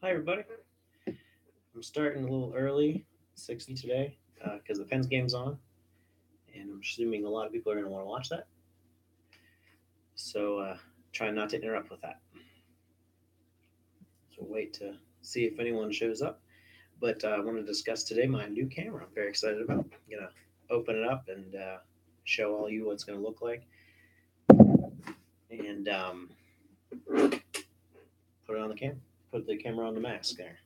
Hi, everybody. I'm starting a little early, 60 today, because the Pens game's on, and I'm assuming a lot of people are going to want to watch that. So, try not to interrupt with that. So, wait to see if anyone shows up. But I want to discuss today my new camera. I'm very excited about. I'm going to open it up and show all you what it's going to look like, and put it on the camera. Put the camera on the mask there.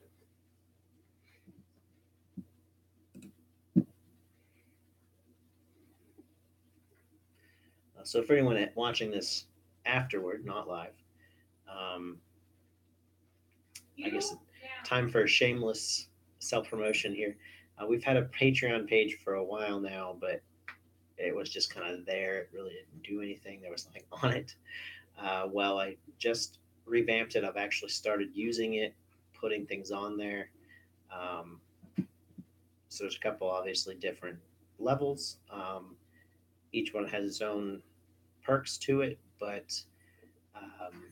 So, for anyone watching this afterward, not live, um, I guess time for a shameless self promotion here. We've had a Patreon page for a while now, but it was just kind of there. It really didn't do anything. There was nothing on it. Well, I just revamped it. I've actually started using it, putting things on there. Um, so there's a couple obviously different levels. Each one has its own perks to it, but um,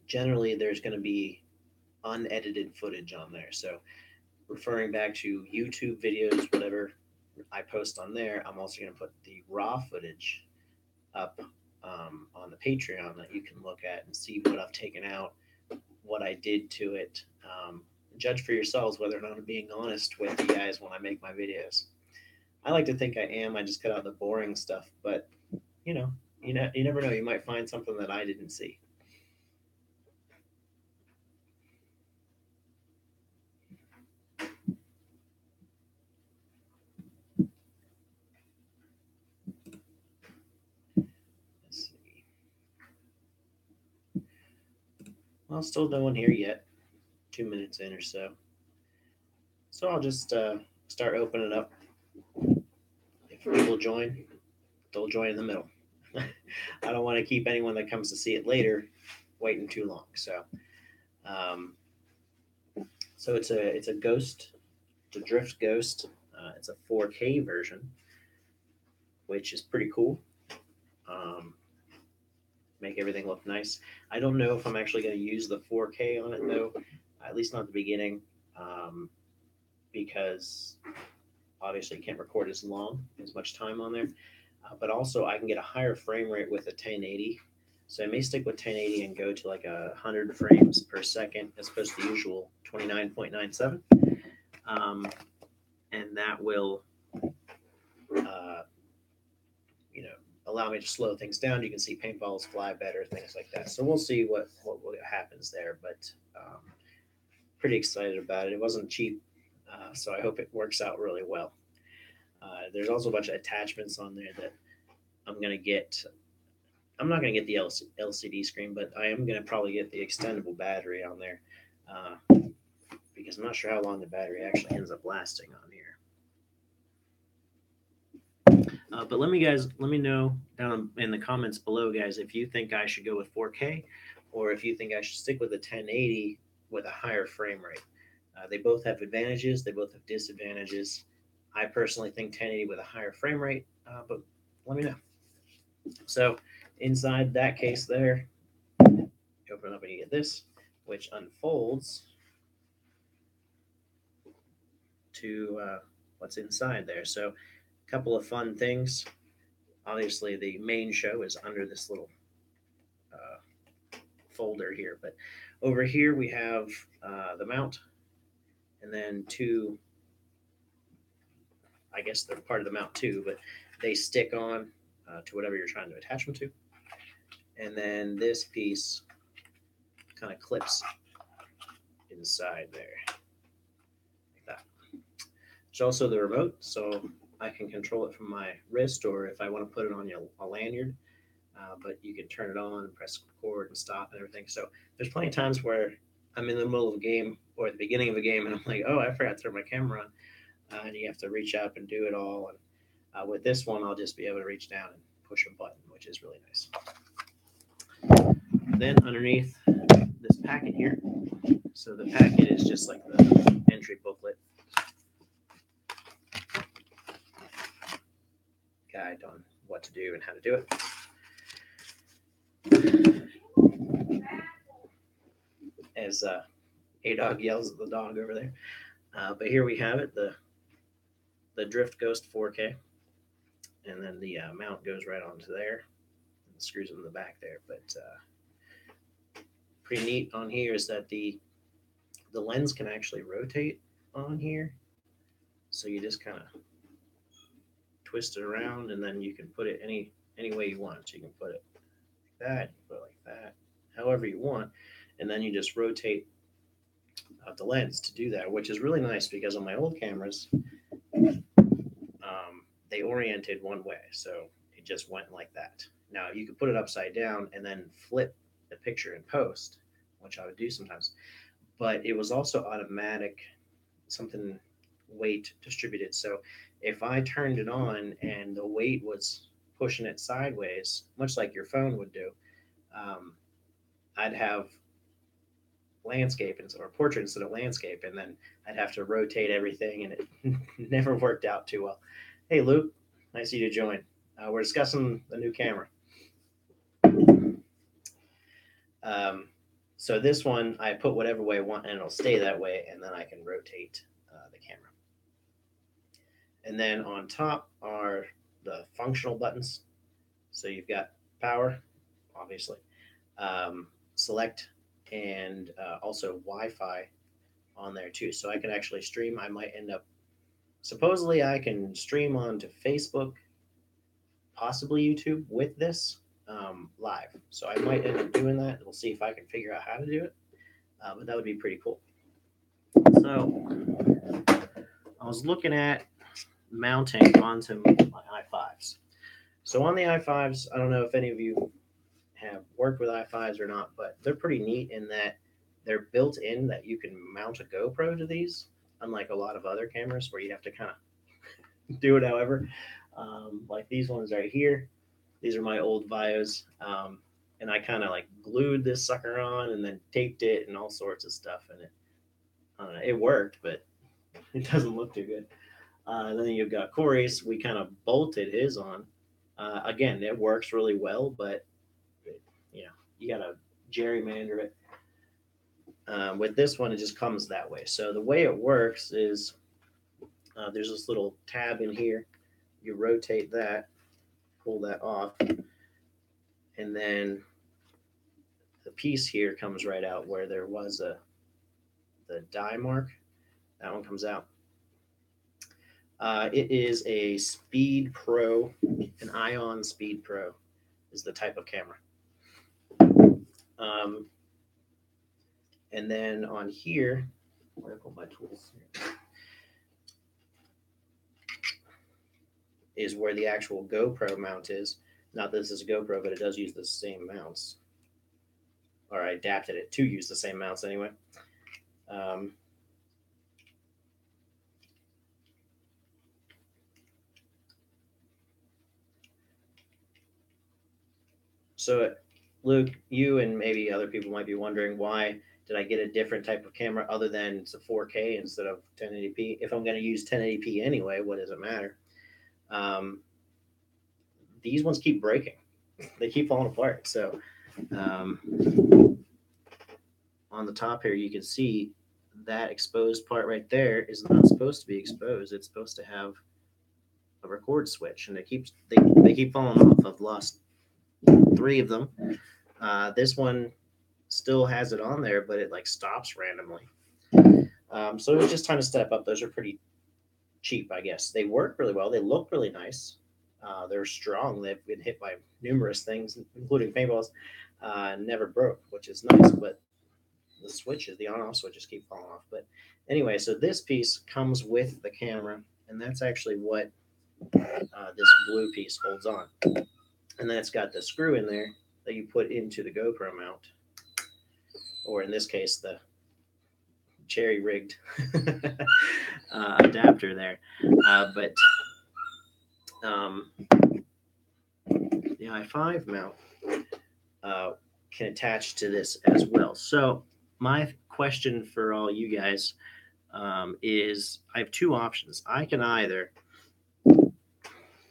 generally there's going to be unedited footage on there. So referring back to YouTube videos, whatever I post on there, I'm also going to put the raw footage up on the Patreon that you can look at and see what I've taken out, what I did to it. Judge for yourselves whether or not I'm being honest with you guys when I make my videos. I like to think I am. I just cut out the boring stuff, but you know, you never know. You might find something that I didn't see. Let's see. Well, still no one here yet. 2 minutes in or so. So I'll just start opening it up. If people join, they'll join in the middle. I don't want to keep anyone that comes to see it later waiting too long. Um, so it's a ghost, it's a drift ghost. It's a 4K version, which is pretty cool. Um, make everything look nice. I don't know if I'm actually going to use the 4K on it though, at least not at the beginning, because obviously you can't record as much time on there. But also I can get a higher frame rate with a 1080. So I may stick with 1080 and go to like 100 frames per second as opposed to the usual 29.97. Um, and that will, uh, you know, allow me to slow things down. You can see paintballs fly better, things like that. So we'll see what happens there. But pretty excited about it. It wasn't cheap, so I hope it works out really well. There's also a bunch of attachments on there that I'm gonna get. I'm not gonna get the LCD screen, but I am gonna probably get the extendable battery on there, because I'm not sure how long the battery actually ends up lasting on here. But let me know down in the comments below, guys, if you think I should go with 4K, or if you think I should stick with a 1080 with a higher frame rate. They both have advantages. They both have disadvantages. I personally think 1080 with a higher frame rate, but let me know. So inside that case there, you open it up and you get this, which unfolds to what's inside there. So a couple of fun things. Obviously, the main show is under this little folder here, but over here we have the mount, and then two. I guess they're part of the mount too, but they stick on to whatever you're trying to attach them to. And then this piece kind of clips inside there, like that. There's also the remote, so I can control it from my wrist, or if I want to put it on a lanyard. But you can turn it on and press record and stop and everything. So there's plenty of times where I'm in the middle of a game or at the beginning of a game, and I'm like, oh, I forgot to turn my camera on, and you have to reach up and do it all. And with this one, I'll just be able to reach down and push a button, which is really nice. Then underneath this packet here, so the packet is just like the entry booklet, guide on what to do and how to do it. As A-Dog yells at the dog over there. But here we have it, the Drift Ghost 4K. And then the mount goes right onto there. And the screws in the back there. But pretty neat on here is that the lens can actually rotate on here. So you just kind of twist it around, and then you can put it any way you want. So you can put it like that, you can put it like that, however you want, and then you just rotate the lens to do that, which is really nice because on my old cameras, they oriented one way, so it just went like that. Now you could put it upside down and then flip the picture in post, which I would do sometimes, but it was also automatic, something weight distributed. So if I turned it on and the weight was pushing it sideways, much like your phone would do, um, I'd have landscape or portrait instead of landscape, and then I'd have to rotate everything, and it never worked out too well. Hey, Luke, nice of you to join. We're discussing the new camera. Um, so this one, I put whatever way I want, and it'll stay that way, and then I can rotate the camera. And then on top are the functional buttons. So you've got power, obviously, select, and also Wi-Fi on there too. So I can actually stream. I might end up, supposedly, I can stream onto Facebook, possibly YouTube with this live. So I might end up doing that. We'll see if I can figure out how to do it. But that would be pretty cool. So I was looking at mounting onto my i5s. So on the i5s, I don't know if any of you have worked with i5s or not, but they're pretty neat in that they're built in that you can mount a GoPro to these, unlike a lot of other cameras where you have to kind of do it however. Like these ones right here, these are my old Vios, and I kind of like glued this sucker on and then taped it and all sorts of stuff, and it worked, but it doesn't look too good. Then you've got Corey's. We kind of bolted his on. Again, it works really well, but you gotta gerrymander it. With this one, it just comes that way. So the way it works is there's this little tab in here. You rotate that, pull that off, and then the piece here comes right out where there was the die mark. That one comes out. It is a Speed Pro, an Ion Speed Pro is the type of camera. And then on here, where I put my tools here, is where the actual GoPro mount is. Not that this is a GoPro, but it does use the same mounts. Or I adapted it to use the same mounts anyway. So, Luke, you and maybe other people might be wondering, why did I get a different type of camera other than it's a 4K instead of 1080p? If I'm going to use 1080p anyway, what does it matter? These ones keep breaking. They keep falling apart. So on the top here, you can see that exposed part right there is not supposed to be exposed. It's supposed to have a record switch, and they keep falling off. I've lost 3 of them. This one still has it on there, but it like stops randomly. So it's just time to step up. Those are pretty cheap, I guess. They work really well. They look really nice. They're strong. They've been hit by numerous things, including paintballs. Never broke, which is nice. But the switches, the on-off switches, keep falling off. But anyway, so this piece comes with the camera, and that's actually what this blue piece holds on. And then it's got the screw in there that you put into the GoPro mount, or in this case, the cherry rigged adapter there. But the i5 mount can attach to this as well. So my question for all you guys is, I have 2 options. I can either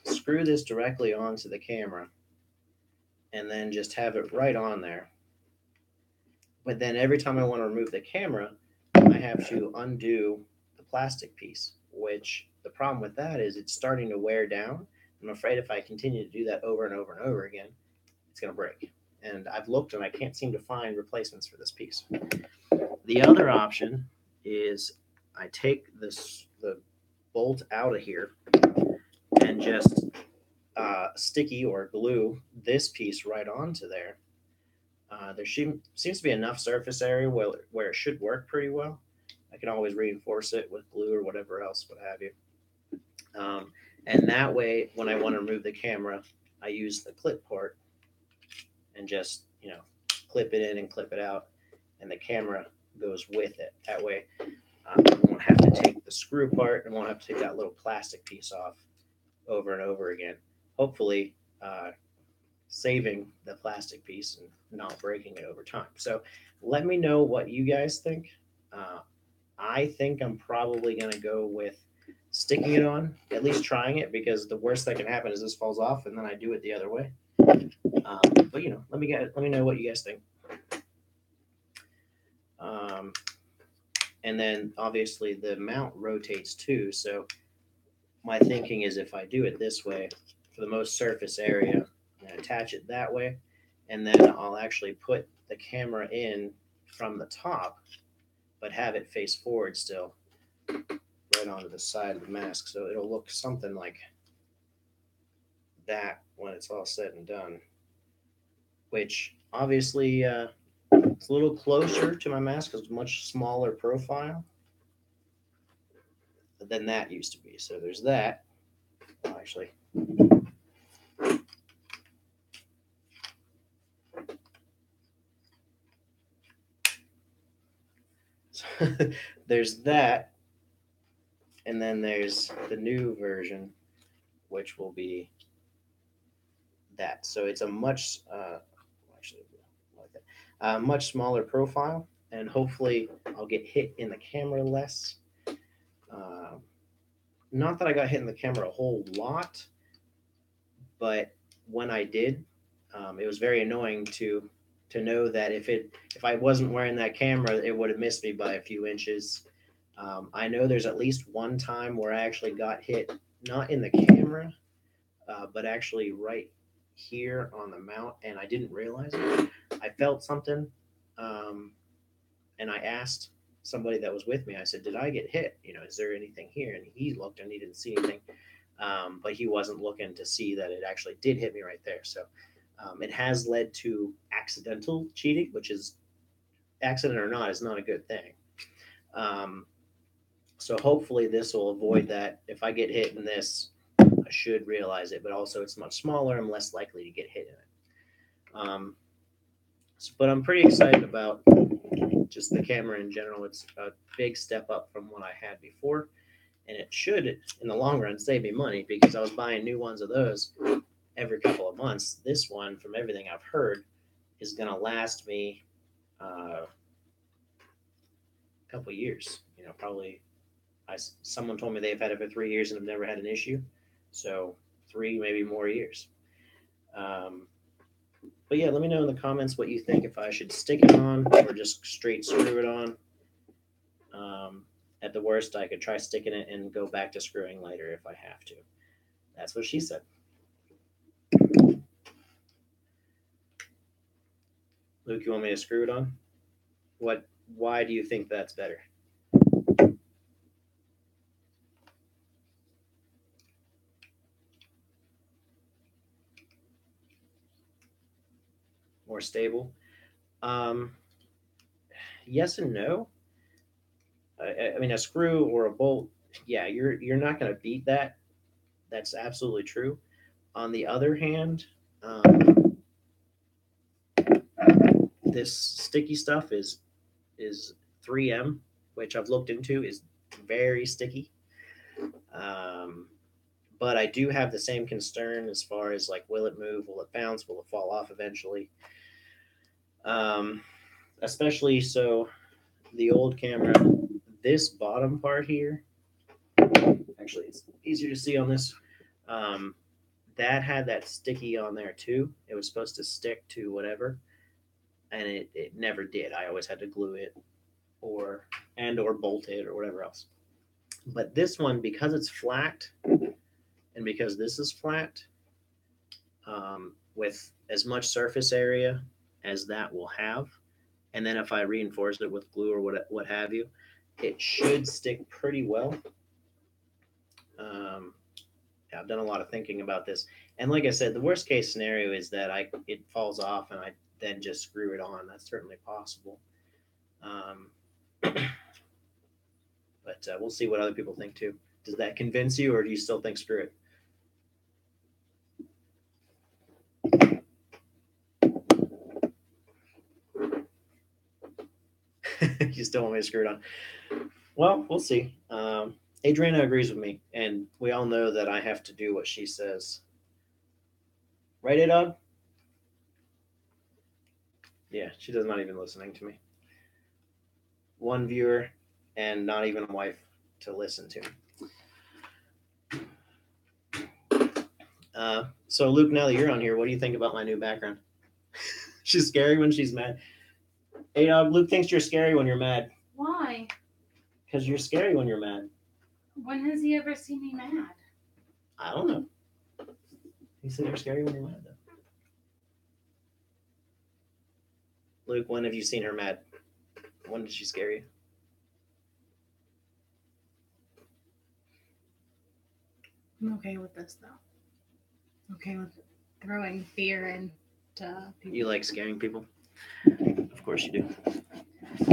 screw this directly onto the camera and then just have it right on there. But then every time I want to remove the camera, have to undo the plastic piece, which the problem with that is it's starting to wear down. I'm afraid if I continue to do that over and over and over again, it's going to break. And I've looked and I can't seem to find replacements for this piece. The other option is I take the bolt out of here and just sticky or glue this piece right onto there. There seems to be enough surface area where it should work pretty well. I can always reinforce it with glue or whatever else, what have you. Um, and that way, when I want to remove the camera, I use the clip part and just, clip it in and clip it out, and the camera goes with it. That way, I won't have to take the screw part and won't have to take that little plastic piece off over and over again. Hopefully, saving the plastic piece and not breaking it over time. So let me know what you guys think. Uh, I think I'm probably going to go with sticking it on, at least trying it, because the worst that can happen is this falls off and then I do it the other way. But let me know what you guys think. Um, and then obviously the mount rotates too. So my thinking is if I do it this way, for the most surface area, and attach it that way, and then I'll actually put the camera in from the top, but have it face forward still, right onto the side of the mask. So it'll look something like that when it's all said and done, which obviously it's a little closer to my mask because it's a much smaller profile than that used to be. So there's that. Well, actually, there's that, and then there's the new version, which will be that. So it's a much, actually, like that, much smaller profile, and hopefully I'll get hit in the camera less. Uh, Not that I got hit in the camera a whole lot, but when I did, it was very annoying to know that if I wasn't wearing that camera, it would have missed me by a few inches. I know there's at least one time where I actually got hit, not in the camera, but actually right here on the mount, and I didn't realize it. I felt something, um, and I asked somebody that was with me. I said, "Did I get hit? Is there anything here?" And he looked and he didn't see anything, but he wasn't looking to see that it actually did hit me right there. So it has led to accidental cheating, which is accident or not is not a good thing. Um, so hopefully this will avoid that. If I get hit in this, I should realize it, but also it's much smaller. I'm less likely to get hit in it. But I'm pretty excited about just the camera in general. It's a big step up from what I had before, and it should, in the long run, save me money because I was buying new ones of those every couple of months. This one, from everything I've heard, is going to last me a couple of years. Probably. Someone told me they've had it for 3 years and have never had an issue. So 3, maybe more years. But yeah, let me know in the comments what you think, if I should stick it on or just straight screw it on. At the worst, I could try sticking it and go back to screwing later if I have to. That's what she said. Luke, you want me to screw it on? What? Why do you think that's better? More stable? Um, yes and no. I mean, a screw or a bolt, yeah, you're not going to beat that. That's absolutely true. On the other hand, this sticky stuff is 3M, which I've looked into, is very sticky. Um, but I do have the same concern as far as like, will it move? Will it bounce? Will it fall off eventually? Um, Especially so, the old camera, this bottom part here, actually, it's easier to see on this. Um, that had that sticky on there too. It was supposed to stick to whatever, and it never did. I always had to glue it or bolted or whatever else. But this one, because it's flat and because this is flat, with as much surface area as that will have, and then if I reinforce it with glue or what have you, it should stick pretty well. Um, yeah, I've done a lot of thinking about this, and like I said, the worst case scenario is that it falls off and I then just screw it on. That's certainly possible. Um, but we'll see what other people think too. Does that convince you, or do you still think screw it? You still want me to screw it on? Well, we'll see. Adriana agrees with me, and we all know that I have to do what she says. Right, Adog? Yeah, she does not even listening to me. One viewer, and not even a wife to listen to. So, Luke, now that you're on here, what do you think about my new background? She's scary when she's mad. Adog, Luke thinks you're scary when you're mad. Why? Because you're scary when you're mad. When has he ever seen me mad? I don't know. He said you're scary when you're mad, though. Luke, when have you seen her mad? When did she scare you? I'm okay with this, though. Okay with throwing fear into people. You like scaring people? Of course you do.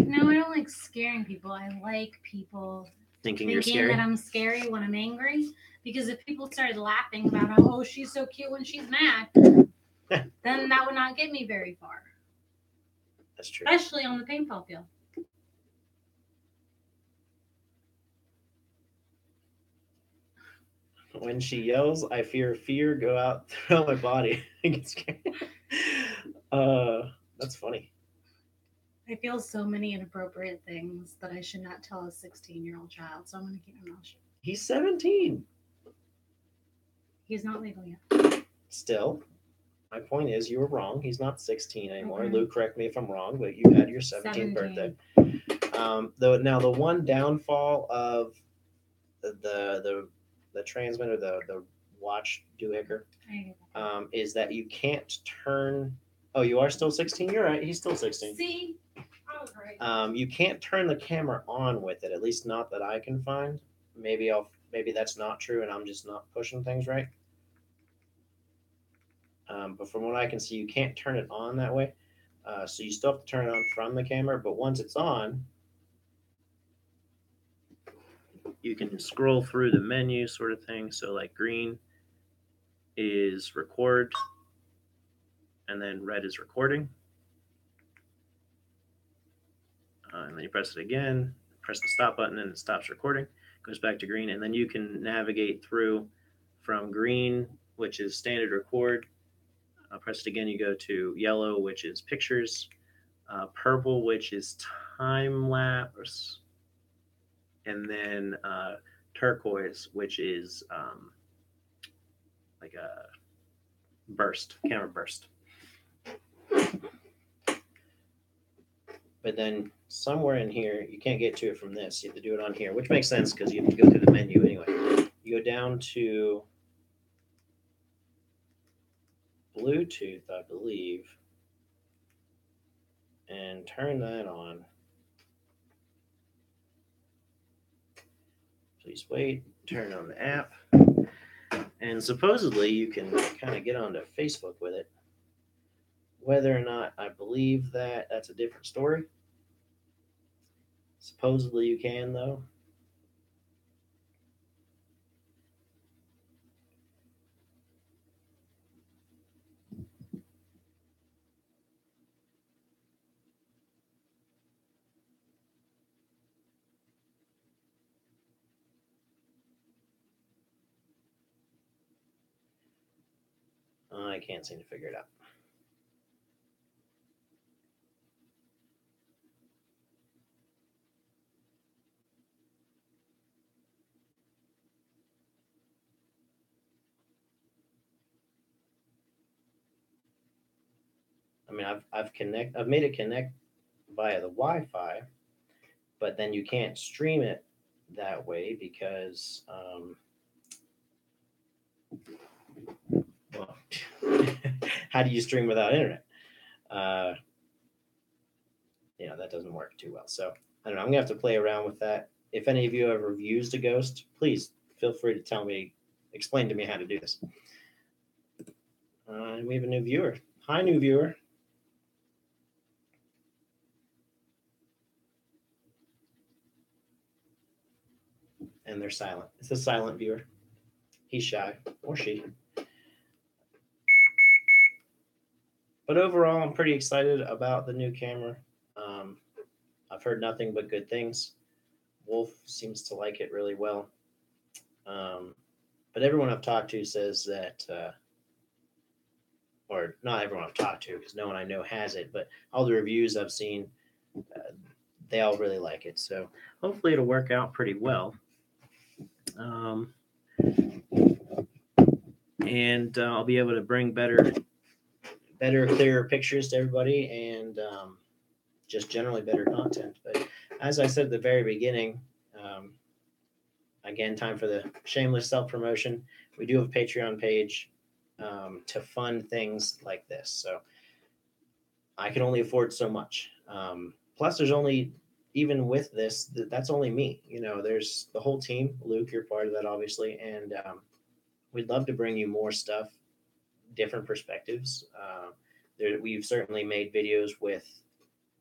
No, I don't like scaring people. I like people Thinking you're scary? that I'm scary when I'm angry. Because if people started laughing about how, oh, she's so cute when she's mad, then that would not get me very far. That's true. Especially on the paintball field. When she yells, I fear go out throughout my body. I get scared. That's funny. I feel so many inappropriate things that I should not tell a 16-year-old child, so I'm going to keep my mouth shut. He's 17. He's not legal yet. Still, my point is you were wrong. He's not 16 anymore. Okay. Luke, correct me if I'm wrong, but you had your 17th birthday. Now the one downfall of the transmitter, the watch doohicker, is that you can't turn. Oh, you are still 16. You're right. He's still 16. See, I was right. You can't turn the camera on with it. At least not that I can find. Maybe that's not true, and I'm just not pushing things right. But from what I can see, you can't turn it on that way. So you still have to turn it on from the camera. But once it's on, you can scroll through the menu sort of thing. So like green is record, and then red is recording. And then you press it again, press the stop button, and it stops recording. Goes back to green, and then you can navigate through from green, which is standard record. Press it again, you go to yellow, which is pictures, purple, which is time lapse, and then turquoise, which is like a burst, camera burst. But then somewhere in here, you can't get to it from this. You have to do it on here, which makes sense because you have to go through the menu anyway. You go down to Bluetooth, I believe, and turn that on. Please wait, turn on the app, and supposedly you can kind of get onto Facebook with it. Whether or not I believe that, that's a different story. Supposedly you can, though. I can't seem to figure it out. I mean, I've made it connect via the Wi-Fi, but then you can't stream it that way because, well, how do you stream without internet? Uh, that doesn't work too well. So I don't know. I'm gonna have to play around with that. If any of you ever used a Ghost, please feel free to tell me, explain to me how to do this. And we have a new viewer. Hi, new viewer. And they're silent. It's a silent viewer. He's shy, or she. But overall, I'm pretty excited about the new camera. Um, I've heard nothing but good things. Wolf seems to like it really well. Um, but everyone I've talked to says that, or not everyone I've talked to, because no one I know has it, but all the reviews I've seen, uh, they all really like it. So hopefully it'll work out pretty well. Um, and I'll be able to bring better, clearer pictures to everybody, and just generally better content. But as I said at the very beginning, um, again, time for the shameless self promotion. We do have a Patreon page to fund things like this. So I can only afford so much. Plus, there's only, even with this, that's only me. There's the whole team. Luke, you're part of that, obviously. And we'd love to bring you more stuff, different perspectives. We've certainly made videos with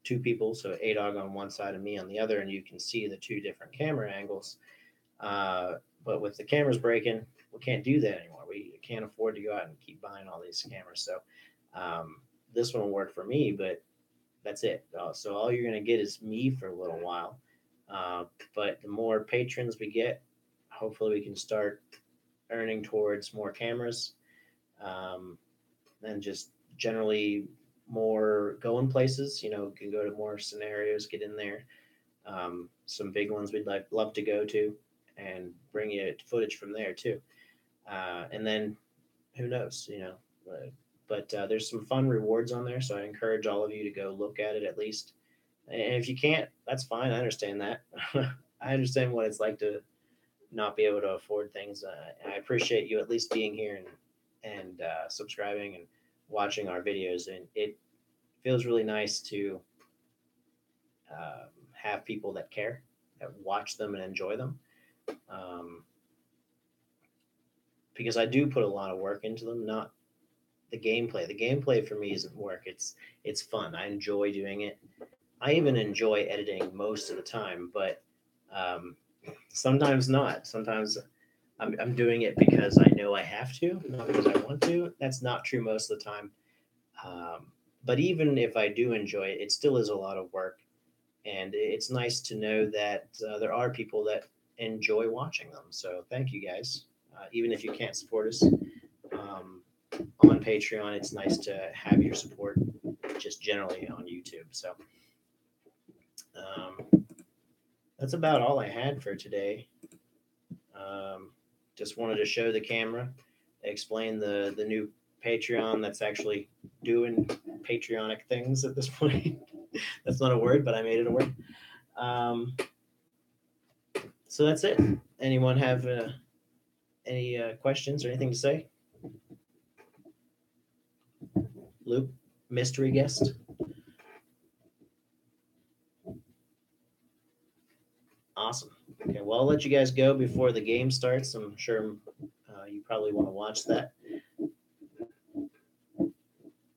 two people, so ADOG on one side and me on the other, and you can see the two different camera angles. But with the cameras breaking, we can't do that anymore. We can't afford to go out and keep buying all these cameras. So this one will work for me, but that's it. So all you're going to get is me for a little while. But the more patrons we get, hopefully we can start earning towards more cameras, and just generally more going places. Can go to more scenarios, get in there. Some big ones we'd love to go to, and bring you footage from there too. And then who knows, but there's some fun rewards on there, so I encourage all of you to go look at it at least. And if you can't, that's fine. I understand that. I understand what it's like to not be able to afford things. I appreciate you at least being here and subscribing and watching our videos, and it feels really nice to have people that care, that watch them and enjoy them. Um, because I do put a lot of work into them, not the gameplay. The gameplay for me isn't work. It's fun. I enjoy doing it. I even enjoy editing most of the time, but um, sometimes not. Sometimes I'm doing it because I know I have to, not because I want to. That's not true most of the time. But even if I do enjoy it, it still is a lot of work, and it's nice to know that there are people that enjoy watching them. So thank you guys. Even if you can't support us um, on Patreon, it's nice to have your support just generally on YouTube. So um, that's about all I had for today. Um, just wanted to show the camera, explain the new Patreon that's actually doing patriotic things at this point. That's not a word, but I made it a word. Um, so that's it. Anyone have any questions or anything to say? Luke, mystery guest. Awesome. Okay, well, I'll let you guys go before the game starts. I'm sure you probably want to watch that.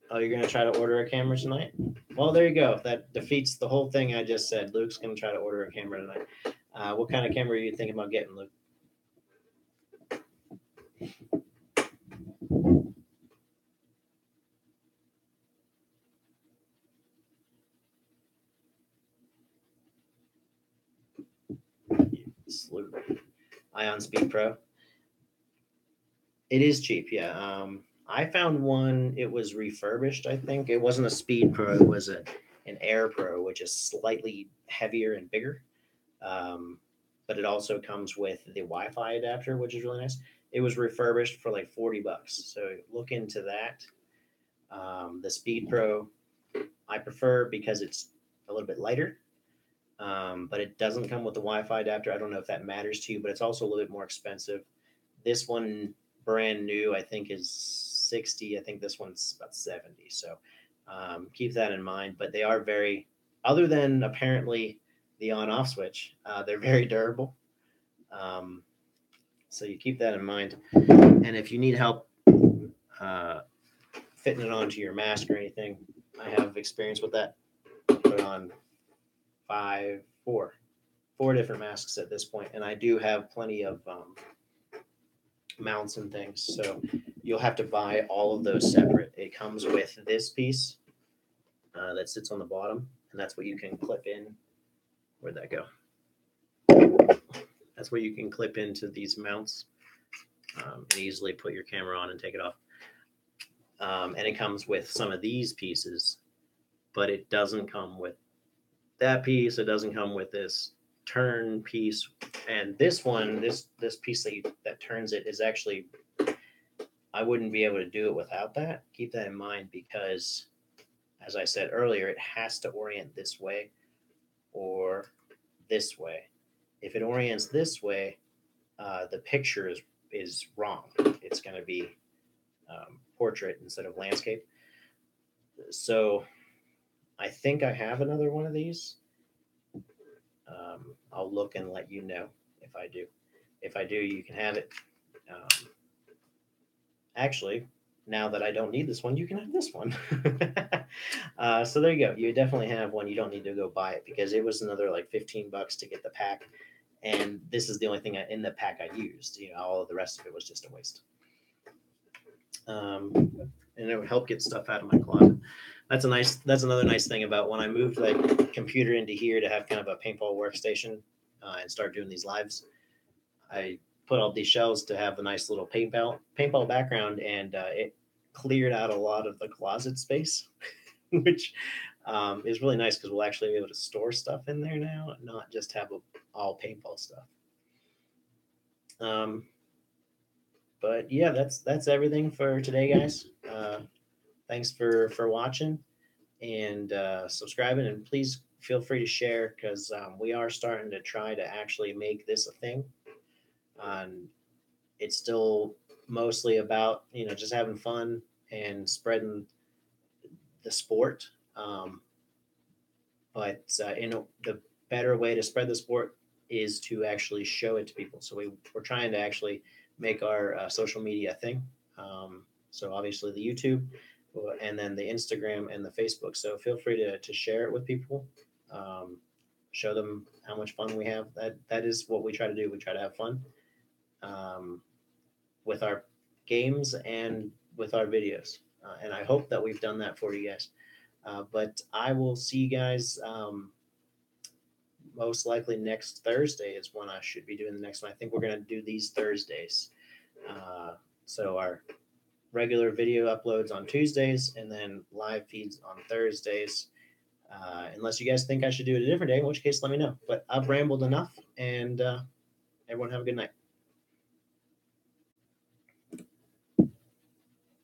Oh, you're going to try to order a camera tonight? Well, there you go. That defeats the whole thing I just said. Luke's going to try to order a camera tonight. What kind of camera are you thinking about getting, Luke? Sloop. Ion Speed Pro. It is cheap, yeah. I found one. It was refurbished. I think it wasn't a Speed Pro. It was an Air Pro, which is slightly heavier and bigger. Um, but it also comes with the Wi-Fi adapter, which is really nice. It was refurbished for like $40, so look into that. The Speed Pro I prefer because it's a little bit lighter. but it doesn't come with the Wi-Fi adapter. I don't know if that matters to you, but it's also a little bit more expensive. This one, brand new, I think is 60. I think this one's about 70. So keep that in mind. But they are very, other than apparently the on-off switch, they're very durable. Um, so you keep that in mind. And if you need help uh, fitting it onto your mask or anything, I have experience with that. Put on five, four, four different masks at this point, and I do have plenty of mounts and things. So you'll have to buy all of those separate. It comes with this piece that sits on the bottom, and that's what you can clip in. Where'd that go? That's where you can clip into these mounts and easily put your camera on and take it off. And it comes with some of these pieces, but it doesn't come with that piece. It doesn't come with this turn piece, and this one, this piece that turns it is actually, I wouldn't be able to do it without that. Keep that in mind because, as I said earlier, it has to orient this way or this way. If it orients this way, the picture is wrong. It's going to be portrait instead of landscape. So I think I have another one of these. I'll look and let you know if I do. If I do, you can have it. Um, Actually, now that I don't need this one, you can have this one. So there you go. You definitely have one. You don't need to go buy it because it was another like $15 to get the pack, and this is the only thing in the pack I used. All of the rest of it was just a waste. And it would help get stuff out of my closet. That's another nice thing about when I moved the computer into here to have kind of a paintball workstation and start doing these lives. I put all these shelves to have a nice little paintball background, and it cleared out a lot of the closet space, which is really nice because we'll actually be able to store stuff in there now, not just have all paintball stuff. Um, but yeah, that's everything for today, guys. Thanks for watching and subscribing, and please feel free to share because we are starting to try to actually make this a thing. It's still mostly about just having fun and spreading the sport. But the better way to spread the sport is to actually show it to people. So we're trying to actually make our social media thing. So obviously the YouTube, and then the Instagram and the Facebook. So feel free to share it with people. Um, Show them how much fun we have. That is what we try to do. We try to have fun um, with our games and with our videos. And I hope that we've done that for you guys. But I will see you guys most likely next Thursday is when I should be doing the next one. I think we're going to do these Thursdays. So our regular video uploads on Tuesdays and then live feeds on Thursdays. Unless you guys think I should do it a different day, in which case let me know. But I've rambled enough, and everyone have a good night.